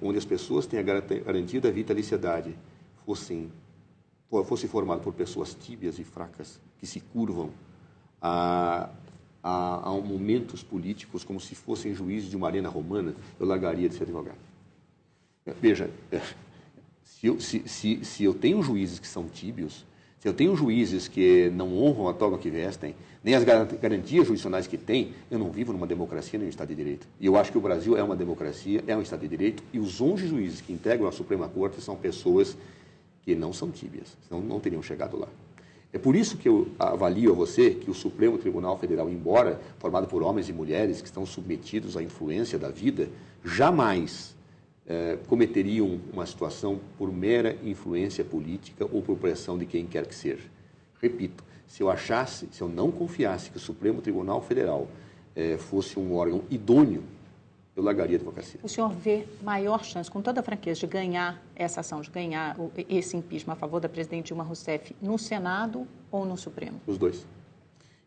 onde as pessoas têm a garantia da vitaliciedade, fosse formado por pessoas tíbias e fracas, que se curvam a momentos políticos como se fossem juízes de uma arena romana, eu largaria de ser advogado. Veja, se eu tenho juízes que são tíbios, se eu tenho juízes que não honram a toga que vestem, nem as garantias judicionais que têm, eu não vivo numa democracia nem um Estado de Direito. E eu acho que o Brasil é uma democracia, é um Estado de Direito, e os 11 juízes que integram a Suprema Corte são pessoas que não são tíbias, senão não teriam chegado lá. É por isso que eu avalio a você que o Supremo Tribunal Federal, embora formado por homens e mulheres que estão submetidos à influência da vida, jamais cometeriam uma situação por mera influência política ou por pressão de quem quer que seja. Repito, se eu não confiasse que o Supremo Tribunal Federal fosse um órgão idôneo, eu largaria a advocacia. O senhor vê maior chance, com toda a franqueza, de ganhar essa ação, de ganhar esse impeachment a favor da presidente Dilma Rousseff no Senado ou no Supremo? Os dois.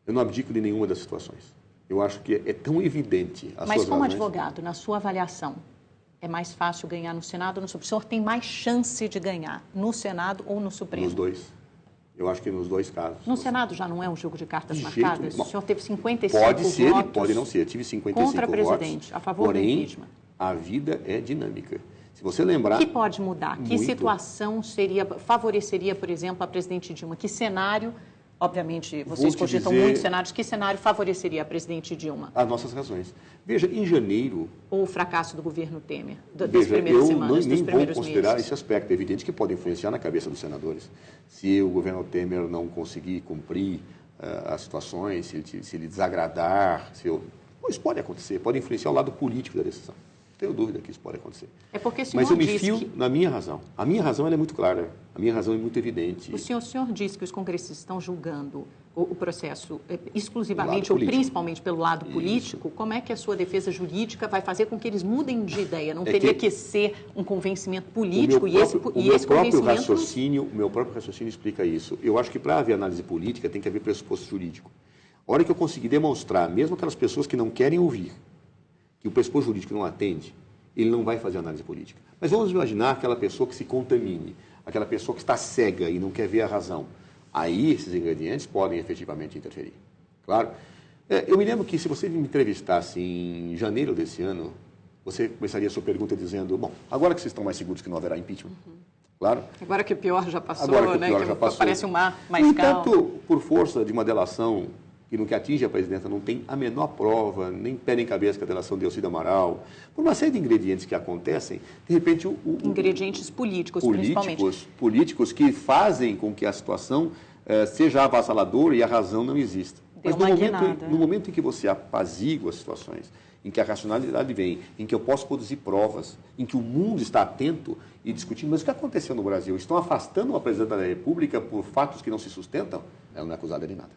Eu não abdico de nenhuma das situações. Eu acho que é tão evidente as Mas suas como razões. advogado, na sua avaliação, é mais fácil ganhar no Senado ou no Supremo? O senhor tem mais chance de ganhar no Senado ou no Supremo? Nos dois. Eu acho que nos dois casos. No Senado já não é um jogo de cartas marcadas? O senhor teve 55 pode ser votos e pode não ser. Eu tive 55 contra a presidente, votos, a favor do impeachment. A vida é dinâmica. Se você lembrar... O que pode mudar? Que situação favoreceria, por exemplo, a presidente Dilma? Que cenário, obviamente, vocês cogitam muitos cenários, que cenário favoreceria a presidente Dilma? As nossas razões. Veja, em janeiro... Ou o fracasso do governo Temer, das primeiras semanas, dos primeiros meses? Eu nem vou considerar esse aspecto. É evidente que pode influenciar na cabeça dos senadores. Se o governo Temer não conseguir cumprir as situações, se ele desagradar, isso pode acontecer, pode influenciar o lado político da decisão. Tenho dúvida que isso pode acontecer. É porque o senhor Mas eu me fio na minha razão. A minha razão ela é muito clara. A minha razão é muito evidente. O senhor disse que os congressistas estão julgando o processo exclusivamente ou principalmente pelo lado político. Como é que a sua defesa jurídica vai fazer com que eles mudem de ideia? Não teria que ser um convencimento político e esse convencimento... O meu próprio raciocínio explica isso. Eu acho que para haver análise política tem que haver pressuposto jurídico. A hora que eu conseguir demonstrar, mesmo aquelas pessoas que não querem ouvir, que o pressuposto jurídico não atende, ele não vai fazer análise política. Mas vamos imaginar aquela pessoa que se contamine, aquela pessoa que está cega e não quer ver a razão. Aí esses ingredientes podem efetivamente interferir. Claro. Eu me lembro que se você me entrevistasse em janeiro desse ano, você começaria a sua pergunta dizendo, bom, agora que vocês estão mais seguros que não haverá impeachment, Claro. Agora que o pior já passou, Agora que o né? pior já passou. Parece um mar mais No calmo. entanto, por força de uma delação que no que atinge a presidenta não tem a menor prova, nem pé nem cabeça que a delação de Elcida Amaral, por uma série de ingredientes que acontecem, de repente... Ingredientes políticos, principalmente. Políticos que fazem com que a situação seja avassaladora e a razão não exista. Mas no momento em que você apazigua as situações, em que a racionalidade vem, em que eu posso produzir provas, em que o mundo está atento e discutindo, mas o que aconteceu no Brasil? Estão afastando uma presidenta da República por fatos que não se sustentam? Ela não é acusada de nada.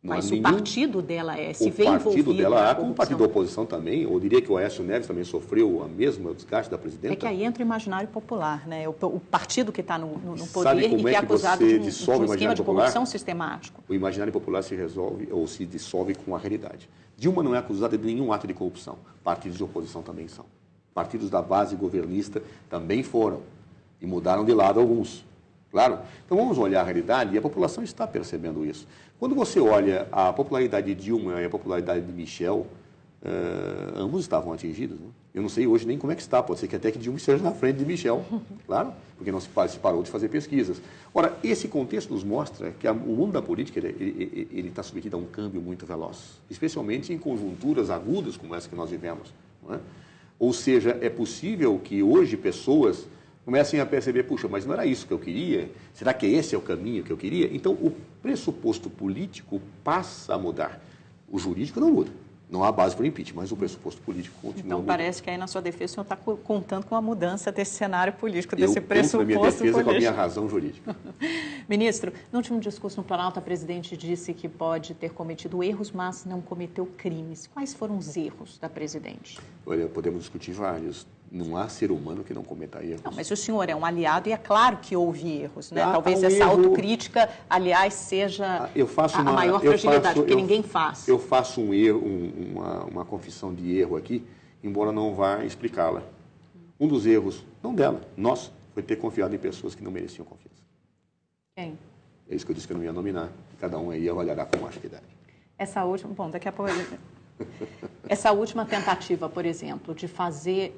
Mas o partido dela se vê envolvido. O partido dela, como o partido da oposição também, eu diria que o Aécio Neves também sofreu o mesmo desgaste da presidenta. É que aí entra o imaginário popular, né? O partido que está no poder e que é acusado de um esquema de corrupção sistemático. O imaginário popular se resolve ou se dissolve com a realidade. Dilma não é acusada de nenhum ato de corrupção. Partidos de oposição também são. Partidos da base governista também foram. E mudaram de lado alguns. Claro? Então vamos olhar a realidade e a população está percebendo isso. Quando você olha a popularidade de Dilma e a popularidade de Michel, ambos estavam atingidos. Né? Eu não sei hoje nem como é que está, pode ser que até que Dilma esteja na frente de Michel, claro, porque não se parou de fazer pesquisas. Ora, esse contexto nos mostra que o mundo da política ele está submetido a um câmbio muito veloz, especialmente em conjunturas agudas como essa que nós vivemos. Não é? Ou seja, é possível que hoje pessoas comecem a perceber, puxa, mas não era isso que eu queria? Será que esse é o caminho que eu queria? Então, o pressuposto político passa a mudar. O jurídico não muda. Não há base para o impeachment, mas o pressuposto político continua Então, mudando. parece que aí na sua defesa o senhor está contando com a mudança desse cenário político, desse pressuposto político. Eu conto na minha defesa político. com a minha razão jurídica. Ministro, no último discurso no Planalto, a presidente disse que pode ter cometido erros, mas não cometeu crimes. Quais foram os erros da presidente? Olha, podemos discutir vários. Não há ser humano que não cometa erros. Não, mas o senhor é um aliado e é claro que houve erros, né? Talvez essa autocrítica, aliás, seja a maior fragilidade, porque ninguém faz. Eu faço um erro, uma confissão de erro aqui, embora não vá explicá-la. Um dos erros, não dela, nosso, foi ter confiado em pessoas que não mereciam confiança. Quem? É isso que eu disse que eu não ia nominar. Cada um aí avaliará como acha que deve. Essa última, bom, daqui a pouco... Essa última tentativa, por exemplo, de fazer,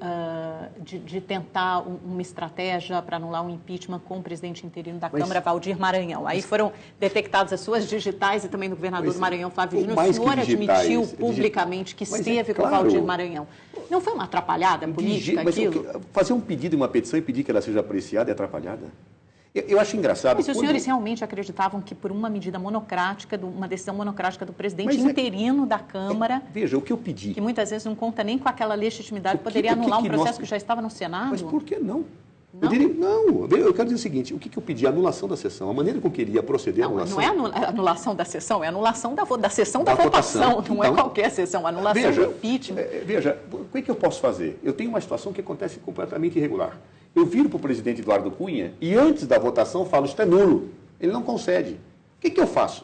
de tentar uma estratégia para anular um impeachment com o presidente interino da Câmara, Valdir Maranhão. Aí foram detectadas as suas digitais e também do governador do Maranhão, Flávio Dino. O senhor admitiu publicamente que esteve com o Valdir Maranhão. Não foi uma atrapalhada política aquilo? Fazer um pedido e uma petição e pedir que ela seja apreciada é atrapalhada? Eu acho engraçado... Mas os senhores realmente acreditavam que por uma medida monocrática, uma decisão monocrática do presidente interino da Câmara... Veja, o que eu pedi... Que muitas vezes não conta nem com aquela legitimidade, poderia anular um processo que já estava no Senado? Mas por que não? Eu quero dizer o seguinte, o que eu pedi? A anulação da sessão, a maneira com que ele ia proceder à anulação... Não é a anulação da sessão, é a anulação da sessão da votação, não é qualquer sessão, a anulação do impeachment. Veja, o que eu posso fazer? Eu tenho uma situação que acontece completamente irregular. Eu viro para o presidente Eduardo Cunha e antes da votação falo, isto é nulo. Ele não concede. O que eu faço?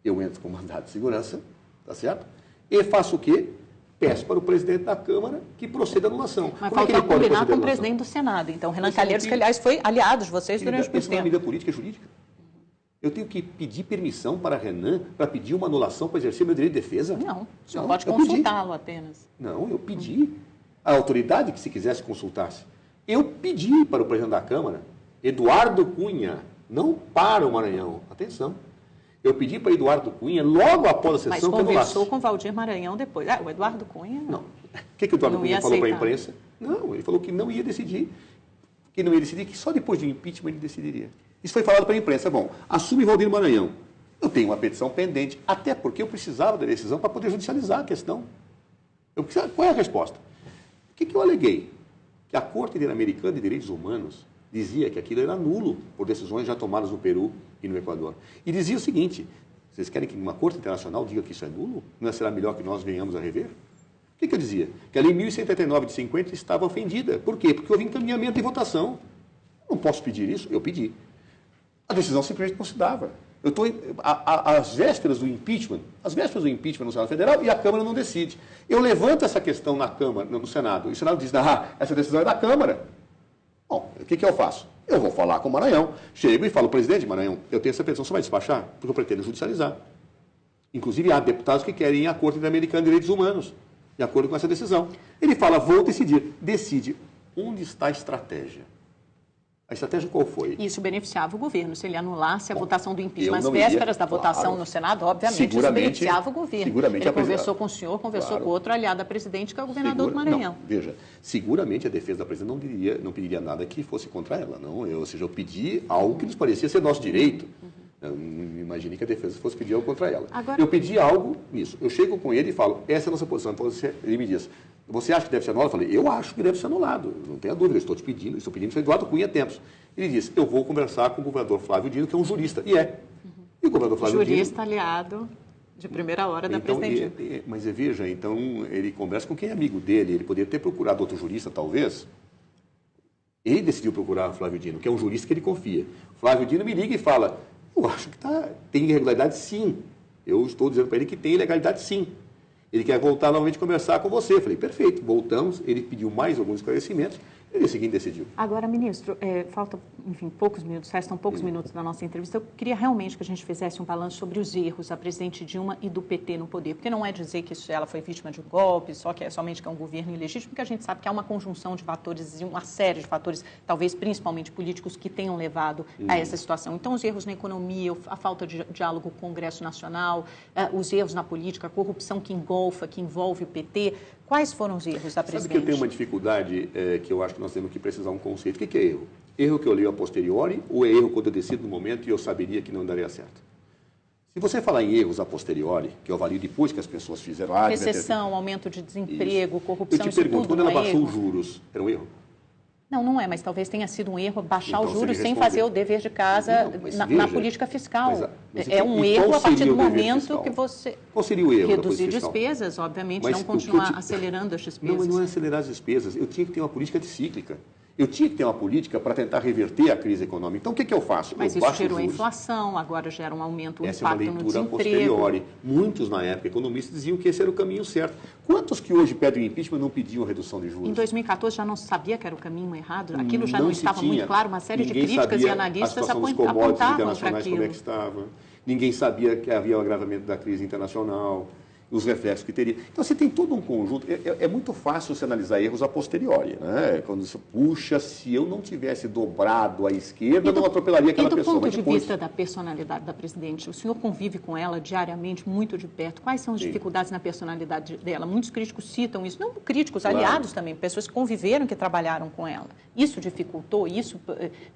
Eu entro com mandado de segurança, tá certo? E faço o quê? Peço para o presidente da Câmara que proceda à anulação. Mas faltou combinar com o presidente do Senado. Então, Renan Calheiros, que aliás foi aliado de vocês durante muito tempo. Isso não é medida política, é jurídica. Eu tenho que pedir permissão para Renan para pedir uma anulação para exercer meu direito de defesa? Não, o senhor pode consultá-lo apenas. Não, eu pedi. A autoridade que se quisesse consultasse. Eu pedi para o presidente da Câmara, Eduardo Cunha, não para o Maranhão, atenção. Eu pedi para Eduardo Cunha, logo após a sessão, que anulasse. Mas conversou com o Valdir Maranhão depois. O Eduardo Cunha... Não. O que o Eduardo Cunha falou para a imprensa? Não, ele falou que não ia decidir. Que só depois de impeachment ele decidiria. Isso foi falado para a imprensa. Bom, assume Valdir Maranhão. Eu tenho uma petição pendente, até porque eu precisava da decisão para poder judicializar a questão. Qual é a resposta? O que eu aleguei? Que a Corte Interamericana de Direitos Humanos dizia que aquilo era nulo por decisões já tomadas no Peru e no Equador. E dizia o seguinte, vocês querem que uma Corte Internacional diga que isso é nulo? Não será melhor que nós venhamos a rever? O que eu dizia? Que a Lei 1179 de 50 estava ofendida. Por quê? Porque houve encaminhamento e votação. Não posso pedir isso? Eu pedi. A decisão simplesmente não se dava. Eu estou às vésperas do impeachment no Senado Federal e a Câmara não decide. Eu levanto essa questão na Câmara, no Senado, e o Senado diz, essa decisão é da Câmara. Bom, o que eu faço? Eu vou falar com o Maranhão. Chego e falo, presidente Maranhão, eu tenho essa petição, você vai despachar? Porque eu pretendo judicializar. Inclusive, há deputados que querem ir à Corte Interamericana de Direitos Humanos, de acordo com essa decisão. Ele fala, vou decidir. Decide. Onde está a estratégia? A A estratégia qual foi? Isso beneficiava o governo. Se ele anulasse a votação do impeachment às iria, vésperas da votação no Senado, obviamente isso beneficiava o governo. Seguramente ele conversou com o senhor, conversou com outro aliado da presidente, que é o governador do Maranhão. Não, veja, seguramente a defesa da presidente não pediria nada que fosse contra ela. Não, ou seja, eu pedi algo que nos parecia ser nosso direito. Eu não imaginei que a defesa fosse pedir algo contra ela. Agora, eu pedi algo nisso. Eu chego com ele e falo, essa é a nossa posição. Ele me diz, você acha que deve ser anulado? Eu falei, eu acho que deve ser anulado. Não tenha dúvida, eu estou pedindo isso ao Eduardo Cunha há tempos. Ele disse, eu vou conversar com o governador Flávio Dino, que é um jurista. E é. E o governador Flávio Dino... Jurista aliado de primeira hora da presidente. Mas veja, então ele conversa com quem é amigo dele. Ele poderia ter procurado outro jurista, talvez. Ele decidiu procurar o Flávio Dino, que é um jurista que ele confia. O Flávio Dino me liga e fala, eu acho que tem irregularidade sim. Eu estou dizendo para ele que tem ilegalidade sim. Ele quer voltar novamente conversar com você. Eu falei, perfeito, voltamos. Ele pediu mais alguns esclarecimentos. E no dia seguinte decidiu. Agora, ministro, faltam, enfim, poucos minutos, restam poucos minutos da nossa entrevista. Eu queria realmente que a gente fizesse um balanço sobre os erros da presidente Dilma e do PT no poder. Porque não é dizer que ela foi vítima de um golpe, somente que é um governo ilegítimo, porque a gente sabe que há uma conjunção de fatores e uma série de fatores, talvez principalmente políticos, que tenham levado a essa situação. Então, os erros na economia, a falta de diálogo com o Congresso Nacional, os erros na política, a corrupção que envolve o PT. Quais foram os erros da presidente? Sabe que eu tenho uma dificuldade que eu acho que nós temos que precisar um conceito. O que é erro? Erro que eu leio a posteriori ou é erro quando eu decido no momento e eu saberia que não daria certo? Se você falar em erros a posteriori, que eu avalio depois que as pessoas fizeram... Recessão, aumento de desemprego, corrupção, eu te pergunto, quando ela baixou os juros, era um erro? Não é, mas talvez tenha sido um erro baixar os juros sem fazer o dever de casa na política fiscal. É um erro a partir do momento que você... Qual seria o erro? Reduzir despesas, obviamente, não continuar acelerando as despesas. Não, mas não é acelerar as despesas. Eu tinha que ter uma política anticíclica. Eu tinha que ter uma política para tentar reverter a crise econômica. Então, o que eu faço? Mas isso gerou a inflação, agora gera um aumento, Essa impacto no desemprego. Essa é uma leitura posteriori. Muitos, na época, economistas diziam que esse era o caminho certo. Quantos que hoje pedem impeachment não pediam redução de juros? Em 2014 já não se sabia que era o caminho errado? Aquilo já não estava muito claro? Uma série de críticas e analistas apontavam para aquilo. Como é que estava. Ninguém sabia que havia o agravamento da crise internacional, os reflexos que teria. Então, você tem todo um conjunto. É muito fácil você analisar erros a posteriori, né? Quando você puxa, se eu não tivesse dobrado à esquerda, eu não atropelaria aquela pessoa. E do ponto de vista da personalidade da presidente, o senhor convive com ela diariamente, muito de perto. Quais são as dificuldades na personalidade dela? Muitos críticos citam isso. Não críticos, aliados também, pessoas que conviveram, que trabalharam com ela. Isso dificultou? Isso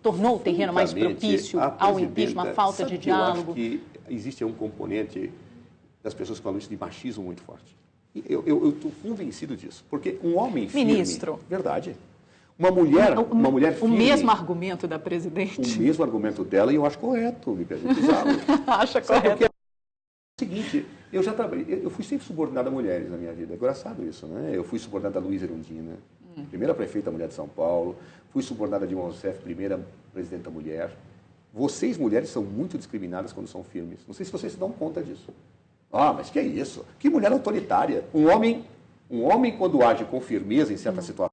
tornou o terreno mais propício ao impeachment, a falta de diálogo? Eu acho que existe um componente das pessoas que falam isso de machismo muito forte. E eu estou convencido disso. Porque um homem firme... Ministro. Verdade. Uma mulher firme... O mesmo argumento da presidente. O mesmo argumento dela, e eu acho correto, me permite usá-lo. Acha correto. É o seguinte, eu já trabalhei... Eu fui sempre subordinado a mulheres na minha vida. É engraçado isso, né? Eu fui subordinado a Luísa Erundina, primeira prefeita mulher de São Paulo. Fui subordinado a Dilma Rousseff, primeira presidenta mulher. Vocês, mulheres, são muito discriminadas quando são firmes. Não sei se vocês se dão conta disso. Ah, mas que é isso? Que mulher autoritária. Um homem quando age com firmeza em certa situação,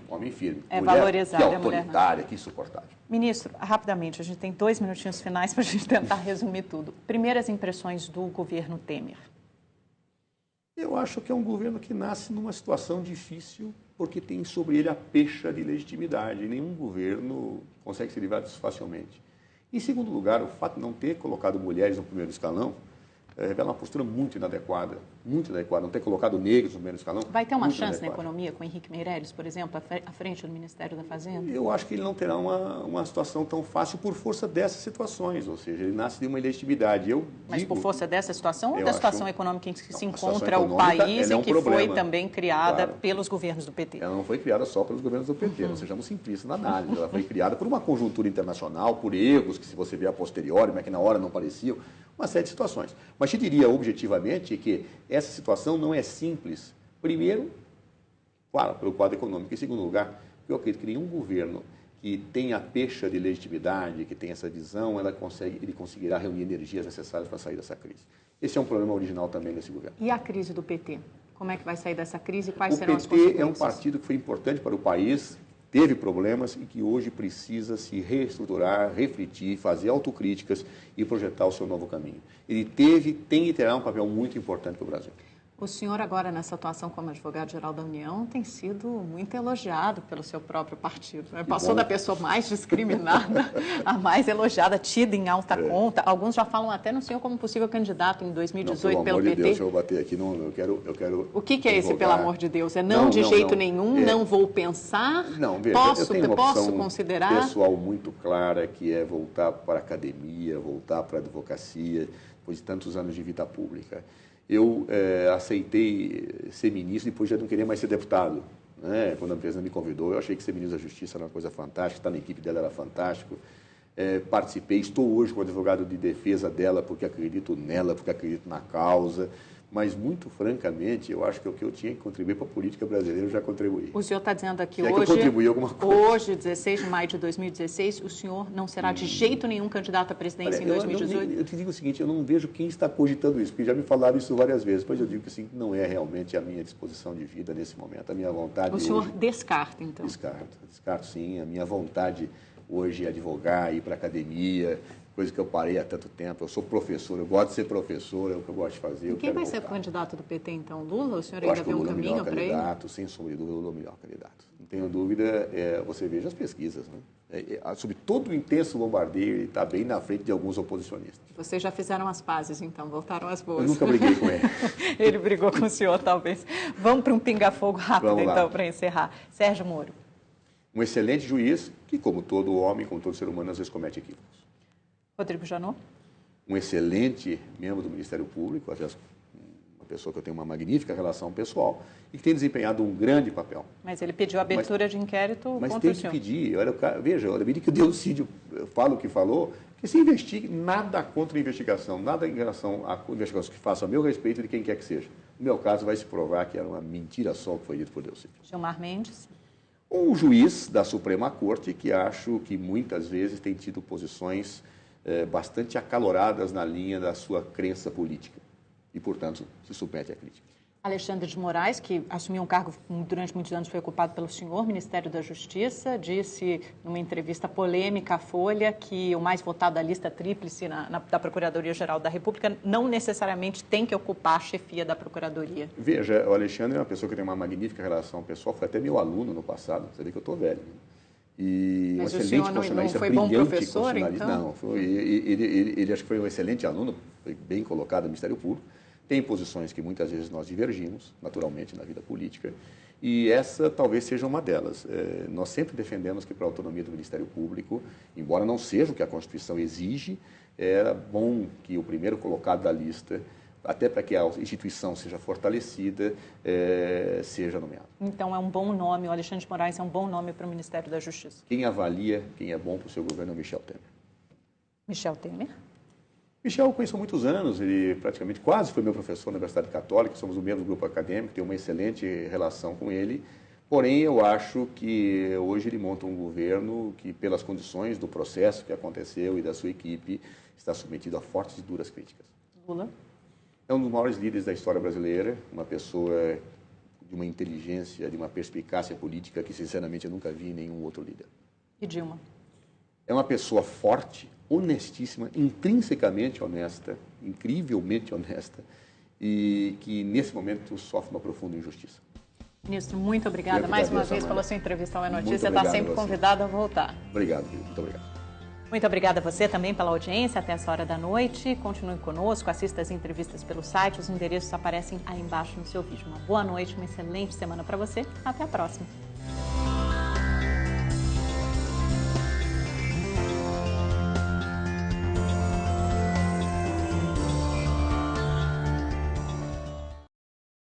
um homem firme. É mulher valorizada, que é autoritária, que insuportável. Ministro, rapidamente, a gente tem 2 minutinhos finais para a gente tentar resumir tudo. Primeiras impressões do governo Temer. Eu acho que é um governo que nasce numa situação difícil, porque tem sobre ele a pecha de legitimidade. Nenhum governo consegue se livrar disso facilmente. Em segundo lugar, o fato de não ter colocado mulheres no primeiro escalão revela uma postura muito inadequada, não ter colocado negros no primeiro escalão. Vai ter uma chance na economia com o Henrique Meirelles, por exemplo, à frente do Ministério da Fazenda? Eu acho que ele não terá uma situação tão fácil por força dessas situações, ou seja, ele nasce de uma ilegitimidade. Mas por força dessa situação ou da situação econômica em que se encontra o país e que foi também criada pelos governos do PT? Ela não foi criada só pelos governos do PT, não sejamos simplistas na análise. Ela foi criada por uma conjuntura internacional, por erros que, se você vê a posteriori, mas que na hora não pareciam, uma série de situações. Mas te diria objetivamente que essa situação não é simples. Primeiro, claro, pelo quadro econômico. Em segundo lugar, eu acredito que nenhum governo que tenha a pecha de legitimidade, que tenha essa visão, ele conseguirá reunir energias necessárias para sair dessa crise. Esse é um problema original também desse governo. E a crise do PT? Como é que vai sair dessa crise e quais serão as consequências? O PT é um partido que foi importante para o país, teve problemas e que hoje precisa se reestruturar, refletir, fazer autocríticas e projetar o seu novo caminho. Ele tem e terá um papel muito importante para o Brasil. O senhor agora, nessa atuação como advogado-geral da União, tem sido muito elogiado pelo seu próprio partido. Né? Passou da pessoa mais discriminada a mais elogiada, tida em alta conta. Alguns já falam até no senhor como possível candidato em 2018 pelo PT. Pelo amor de Deus, eu vou bater aqui, não, eu quero O que é esse, pelo amor de Deus? É não de jeito nenhum, não vou pensar, não, veja, posso considerar? Pessoal muito clara, que é voltar para a academia, voltar para a advocacia, depois de tantos anos de vida pública. Eu aceitei ser ministro e depois já não queria mais ser deputado. Né? Quando a empresa me convidou, eu achei que ser ministro da Justiça era uma coisa fantástica, estar na equipe dela era fantástico. Participei, estou hoje como advogado de defesa dela porque acredito nela, porque acredito na causa. Mas, muito francamente, eu acho que o que eu tinha que contribuir para a política brasileira eu já contribuí. O senhor está dizendo aqui hoje... que eu contribuí alguma coisa. Hoje, 16 de maio de 2016, o senhor não será de jeito nenhum candidato à presidência em 2018? Eu te digo o seguinte, eu não vejo quem está cogitando isso, porque já me falaram isso várias vezes, pois eu digo que assim, não é realmente a minha disposição de vida nesse momento, a minha vontade... O senhor descarta, então? Descarto sim, a minha vontade hoje é advogar, ir para a academia... coisa que eu parei há tanto tempo. Eu sou professor, eu gosto de ser professor, é o que eu gosto de fazer. E quem vai ser o candidato do PT, então? Lula? O senhor ainda vê um caminho para ele? Eu acho que o Lula é o melhor candidato, sem sombra de dúvida, o Lula é o melhor candidato. Não tenho dúvida, você veja as pesquisas, né? Sobre todo o intenso bombardeio, ele está bem na frente de alguns oposicionistas. Vocês já fizeram as pazes, então, voltaram às boas. Eu nunca briguei com ele. Ele brigou com o senhor, talvez. Vamos para um pinga-fogo rápido, então, para encerrar. Sérgio Moro. Um excelente juiz, que como todo homem, como todo ser humano, às vezes comete equívocos. Rodrigo Janot. Um excelente membro do Ministério Público, aliás, uma pessoa que eu tenho uma magnífica relação pessoal e que tem desempenhado um grande papel. Mas ele pediu abertura de inquérito contra o senhor. Mas tem que pedir. Veja, olha, que o Delcídio fala o que falou, que se investigue nada contra a investigação, nada em relação à investigação que faça a meu respeito de quem quer que seja. No meu caso, vai se provar que era uma mentira só o que foi dito por Delcídio. Gilmar Mendes. Um juiz da Suprema Corte que acho que muitas vezes tem tido posições bastante acaloradas na linha da sua crença política e, portanto, se submete à crítica. Alexandre de Moraes, que assumiu um cargo durante muitos anos, foi ocupado pelo senhor, Ministério da Justiça, disse numa entrevista polêmica à Folha que o mais votado da lista tríplice da Procuradoria-Geral da República não necessariamente tem que ocupar a chefia da Procuradoria. Veja, o Alexandre é uma pessoa que tem uma magnífica relação pessoal, foi até meu aluno no passado, você vê que eu estou velho. E mas um excelente não foi bom professor, então? Não, ele acho que foi um excelente aluno, foi bem colocado no Ministério Público. Tem posições que muitas vezes nós divergimos, naturalmente, na vida política, e essa talvez seja uma delas. Nós sempre defendemos que para a autonomia do Ministério Público, embora não seja o que a Constituição exige, era bom que o primeiro colocado da lista, até para que a instituição seja fortalecida, seja nomeado. Então, é um bom nome, o Alexandre de Moraes é um bom nome para o Ministério da Justiça. Quem avalia quem é bom para o seu governo é o Michel Temer. Michel Temer? Michel eu conheço há muitos anos, ele praticamente quase foi meu professor na Universidade Católica, somos o mesmo grupo acadêmico, tenho uma excelente relação com ele, porém eu acho que hoje ele monta um governo que, pelas condições do processo que aconteceu e da sua equipe, está submetido a fortes e duras críticas. Lula? É um dos maiores líderes da história brasileira, uma pessoa de uma inteligência, de uma perspicácia política que, sinceramente, eu nunca vi em nenhum outro líder. E Dilma? É uma pessoa forte, honestíssima, intrinsecamente honesta, incrivelmente honesta, e que, nesse momento, sofre uma profunda injustiça. Ministro, muito obrigada mais uma vez pela sua entrevista ao É Notícia. Está sempre convidado a voltar. Obrigado, muito obrigado. Muito obrigada a você também pela audiência até essa hora da noite. Continue conosco, assista as entrevistas pelo site, os endereços aparecem aí embaixo no seu vídeo. Uma boa noite, uma excelente semana para você. Até a próxima.